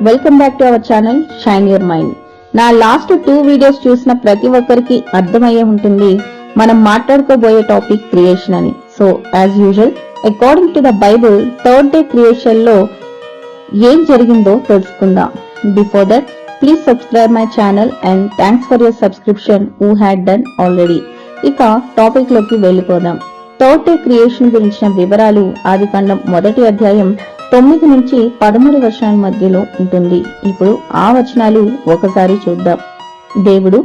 Welcome back to our channel shine your mind. నా last 2 videos చూసిన ప్రతి ఒక్కరికి అర్థమయ్యే ఉంటుంది మనం మాట్లాడుకోబోయే టాపిక్ క్రియేషన్ అని. So as usual according to the Bible third day creation లో ఏం జరిగిందో తెలుసుకుందాం. Before that please subscribe my channel and thanks for your subscription who had done already. ఇక టాపిక్ లోకి వెళ్ళిపోదాం. థర్డ్ డే క్రియేషన్ గురించిన వివరాలు ఆదికాండం 1వ అధ్యాయం 9 నుంచి 13 వచనాల మధ్యలో ఉంటుంది. ఇప్పుడు ఆ వచనాలు ఒకసారి చూద్దాం. దేవుడు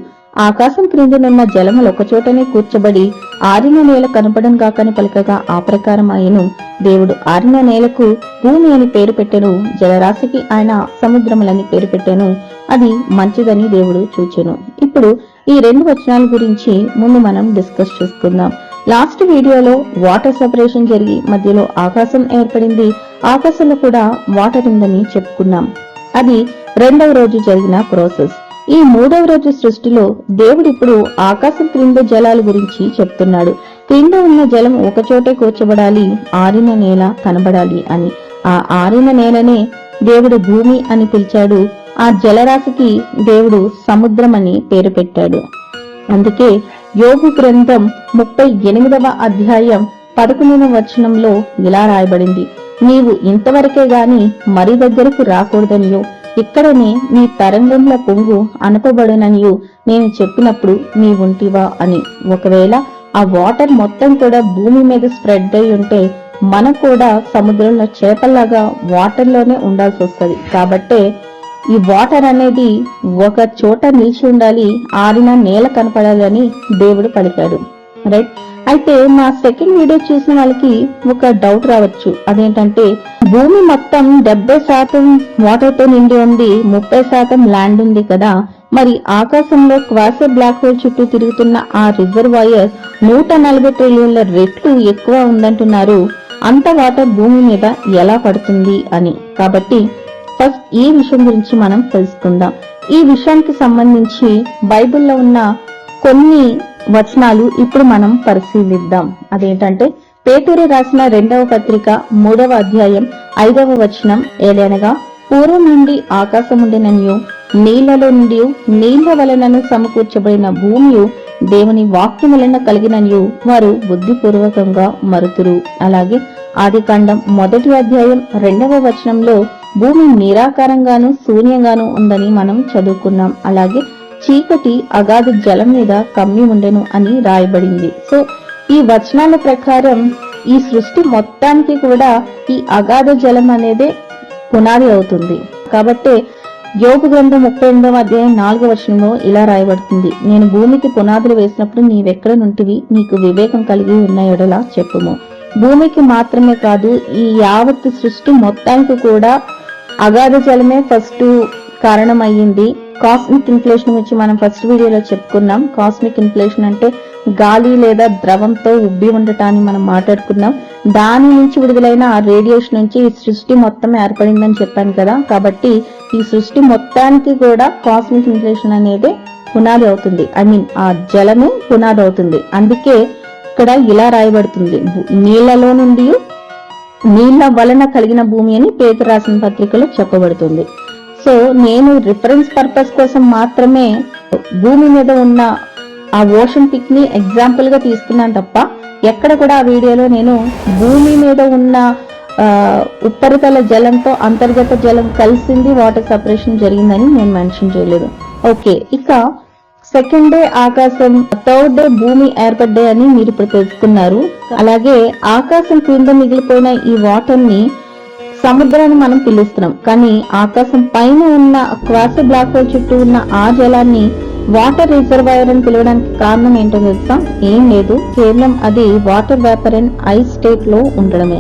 ఆకాశం క్రిందనున్న జలములు ఒకచోటనే కూర్చబడి ఆరిన నేల కనపడం కాకని పలకగా ఆ ప్రకారం ఆయను. దేవుడు ఆరిన నేలకు భూమి అని పేరు పెట్టెను, జలరాశికి ఆయన సముద్రములని పేరు పెట్టెను. అది మంచిదని దేవుడు చూచెను. ఇప్పుడు ఈ 2 వచనాల గురించి ముందు మనం డిస్కస్ చేసుకుందాం. లాస్ట్ వీడియోలో వాటర్ సెపరేషన్ జరిగి మధ్యలో ఆకాశం ఏర్పడింది, ఆకాశంలో కూడా వాటర్ ఉందని చెప్పుకున్నాం. అది 2వ రోజు జరిగిన ప్రాసెస్. ఈ 3వ రోజు సృష్టిలో దేవుడు ఇప్పుడు ఆకాశం క్రింద జలాల గురించి చెప్తున్నాడు. క్రింద ఉన్న జలం ఒకచోటే కూర్చబడాలి, ఆరిన నేల కనబడాలి అని. ఆ ఆరిన నేలనే దేవుడు భూమి అని పిలిచాడు. ఆ జలరాశికి దేవుడు సముద్రం అని పేరు పెట్టాడు. అందుకే యోబు గ్రంథం 38వ అధ్యాయం 11వ వచనంలో ఇలా రాయబడింది, నీవు ఇంతవరకే గాని మరి దగ్గరకు రాకూడదనియో, ఇక్కడనే నీ తరంగంల పొంగు అనపబడుననియో నేను చెప్పినప్పుడు నీవుంటివా అని. ఒకవేళ ఆ వాటర్ మొత్తం కూడా భూమి మీద స్ప్రెడ్ అయి ఉంటే మనం కూడా సముద్రంలో చేపల్లాగా వాటర్ లోనే ఉండాల్సి వస్తుంది. కాబట్టే ఈ వాటర్ అనేది ఒక చోట నిలిచి ఉండాలి, ఆరిన నేల కనపడాలని దేవుడు పలికాడు. రైట్. అయితే మా సెకండ్ వీడియో చూసిన వాళ్ళకి ఒక డౌట్ రావచ్చు. అదేంటంటే భూమి మొత్తం 70% వాటర్ తో నిండి ఉంది, 30% ల్యాండ్ ఉంది కదా, మరి ఆకాశంలో క్వాసర్ బ్లాక్ హోల్ చుట్టూ తిరుగుతున్న ఆ రిజర్వాయర్ 140 ట్రిలియన్ల రెట్లు ఎక్కువ ఉందంటున్నారు. అంత వాటర్ భూమి మీద ఎలా పడుతుంది అని. కాబట్టి ఫస్ట్ ఈ విషయం గురించి మనం తెలుసుకుందాం. ఈ విషయానికి సంబంధించి బైబిల్లో ఉన్న కొన్ని వచనాలు ఇప్పుడు మనం పరిశీలిద్దాం. అదేంటంటే పేతురు రాసిన 2వ పత్రిక 3వ అధ్యాయం 5వ వచనం, ఏలనగా పూర్వం నుండి ఆకాశముండెననియు నీళ్లలో నుండి నీళ్ల వలనను సమకూర్చబడిన భూమియు దేవుని వాక్యం వలన కలిగిననియు వారు బుద్ధిపూర్వకంగా మరుతురు. అలాగే ఆదికాండం 1వ అధ్యాయం 2వ వచనంలో భూమి నిరాకారంగాను శూన్యంగాను ఉందని మనం చదువుకున్నాం. అలాగే చీకటి అగాధ జలం మీద కమ్మి ఉండెను అని రాయబడింది. సో ఈ వచనాల ప్రకారం ఈ సృష్టి మొత్తానికి కూడా ఈ అగాధ జలం అనేదే పునాది అవుతుంది. కాబట్టి యోబు గ్రంథం 38వ అధ్యాయం 4వ వచనంలో ఇలా రాయబడుతుంది, నేను భూమికి పునాదులు వేసినప్పుడు నీవెక్కడ నుంటివి, నీకు వివేకం కలిగి ఉన్న ఎడలా చెప్పుము. భూమికి మాత్రమే కాదు, ఈ యావత్ సృష్టి మొత్తానికి కూడా అగాధ జలమే ఫస్ట్ కారణమయ్యింది. కాస్మిక్ ఇన్ఫ్లేషన్ గురించి మనం ఫస్ట్ వీడియోలో చెప్పుకున్నాం. కాస్మిక్ ఇన్ఫ్లేషన్ అంటే గాలి లేదా ద్రవంతో ఉబ్బి ఉండటాన్ని మనం మాట్లాడుకున్నాం. దాని నుంచి విడుదలైన ఆ రేడియేషన్ నుంచి ఈ సృష్టి మొత్తం ఏర్పడిందని చెప్పాను కదా. కాబట్టి ఈ సృష్టి మొత్తానికి కూడా కాస్మిక్ ఇన్ఫ్లేషన్ అనేది పునాది అవుతుంది. ఆ జలమే పునాది అవుతుంది. అందుకే ఇక్కడ ఇలా రాయబడుతుంది, నీళ్లలో నుండి నీళ్ల వలన కలిగిన భూమి అని పేతురు రాసిన పత్రికలో చెప్పబడుతుంది. సో నేను రిఫరెన్స్ పర్పస్ కోసం మాత్రమే భూమి మీద ఉన్న ఆ ఓషన్ పిక్ ని ఎగ్జాంపుల్ గా తీసుకున్నాను తప్ప ఎక్కడ కూడా ఆ వీడియోలో నేను భూమి మీద ఉన్న ఉపరితల జలంతో అంతర్గత జలం కలిసింది వాటర్ సెపరేషన్ జరిగిందని నేను మెన్షన్ చేయలేదు. ఓకే, ఇక సెకండ్ డే ఆకాశం, థర్డ్ డే భూమి ఏర్పడ్డాయి అని మీరు ఇప్పుడు తెలుసుకున్నారు. అలాగే ఆకాశం క్రింద మిగిలిపోయిన ఈ వాటర్ ని సముద్రాన్ని మనం పిలుస్తున్నాం. కానీ ఆకాశం పైన ఉన్న క్వాసర్ బ్లాక్ హోల్ చుట్టూ ఉన్న ఆ జలాన్ని వాటర్ రిజర్వాయర్ అని పిలవడానికి కారణం ఏంటో తెలుసా? ఏం లేదు, కేవలం అది water vapour and ice state లో ఉండడమే.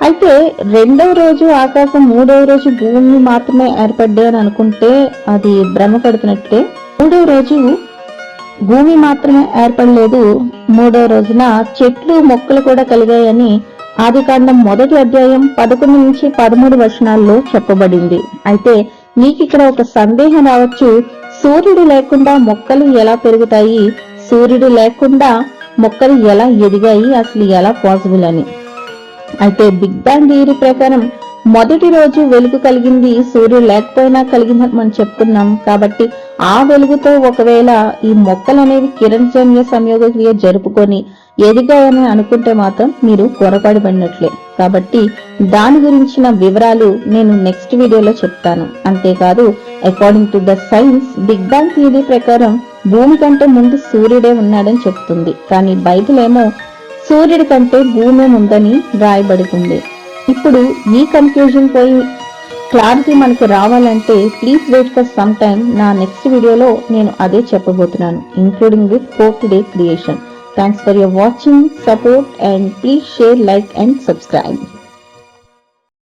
అయితే 2వ రోజు ఆకాశం, 3వ రోజు భూమి మాత్రమే ఏర్పడ్డాయి అని అనుకుంటే అది భ్రమపడుతున్నట్టే. 3వ రోజు భూమి మాత్రమే ఏర్పడలేదు, 3వ రోజున చెట్లు మొక్కలు కూడా కలిగాయని ఆదికాండం 1వ అధ్యాయం 11 నుంచి 13 వచనాల్లో చెప్పబడింది. అయితే నీకు ఇక్కడ ఒక సందేహం రావచ్చు, సూర్యుడు లేకుండా మొక్కలు ఎలా పెరుగుతాయి, సూర్యుడు లేకుండా మొక్కలు ఎలా ఎదిగాయి, అసలు ఎలా పాసిబుల్ అని. అయితే బిగ్ బ్యాంగ్ థియరీ ప్రకారం మొదటి రోజు వెలుగు కలిగింది సూర్యుడు లేకపోయినా కలిగిందని మనం చెప్పుకున్నాం. కాబట్టి ఆ వెలుగుతో ఒకవేళ ఈ మొక్కలనేవి కిరణజన్య సంయోగ క్రియ జరుపుకొని ఎదిగాయని అనుకుంటే మాత్రం మీరు పొరపాటుపడినట్లే. కాబట్టి దాని గురించిన వివరాలు నేను నెక్స్ట్ వీడియోలో చెప్తాను. అంతేకాదు according to the science big bang theory ప్రకారం భూమి కంటే ముందు సూర్యుడే ఉన్నాడని చెప్తుంది. కానీ బైబిల్ ఏమో సూర్యుడి కంటే భూమి ఉందని రాయబడుతుంది. ఇప్పుడు ఈ కన్ఫ్యూజన్ పోయి క్లారిటీ మనకు రావాలంటే please wait for some time. నా నెక్స్ట్ వీడియోలో నేను అదే చెప్పబోతున్నాను, including with 4th day creation. Thanks for your watching, support, and please share, like and subscribe.